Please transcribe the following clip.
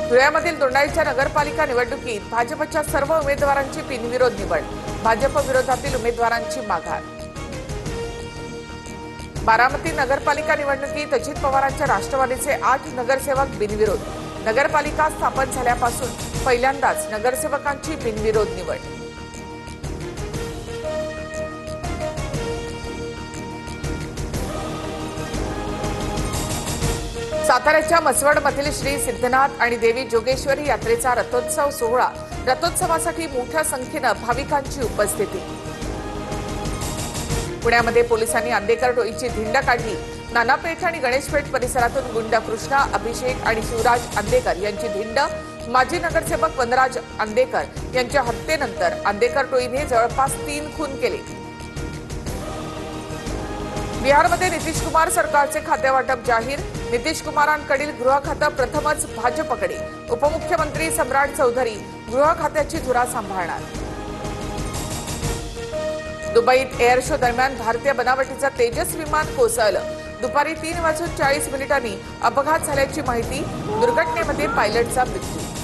धुळ्यामधील दोंडाईच्या नगरपालिका निवडणुकीत भाजपच्या सर्व उमेदवारांची बिनविरोध निवड, भाजप विरोधातील उमेदवारांची माघार। बारामती नगरपालिका निवडणुकीत अजित पवारांच्या राष्ट्रवादीचे 8 नगरसेवक बिनविरोध, नगरपालिका स्थापन झाल्यापासून पहिल्यांदाच नगरसेवकांची बिनविरोध निवड। साताऱ्याच्या मसवडमधील श्री सिद्धनाथ आणि देवी जोगेश्वरी यात्रेचा रथोत्सव सोहळा, रथोत्सवासाठी मोठ्या संख्येने भाविकांची उपस्थिती। पुण्यामध्ये पोलिसांनी आंदेकर टोळीची धिंड काढली। नानापेठ आणि गणेशपेठ परिसरातून गुंड कृष्णा, अभिषेक आणि शिवराज आंदेकर यांची धिंड। माजी नगरसेवक वनराज आंदेकर यांच्या हत्येनंतर आंदेकर टोळीने जवळपास 3 खून केले। बिहारमध्ये नितीश कुमार सरकारचे खातेवाटप जाहीर, नितीश कुमारांकडील गृह खातं प्रथमच भाजपकडे। उपमुख्यमंत्री सम्राट चौधरी गृह खात्याची धुरा सांभाळणार। दुबईत एअर शो दरम्यान भारतीय बनावटीचं तेजस विमान कोसळलं। दुपारी 3:40 अपघात झाल्याची माहिती। दुर्घटनेमध्ये पायलटचा मृत्यू।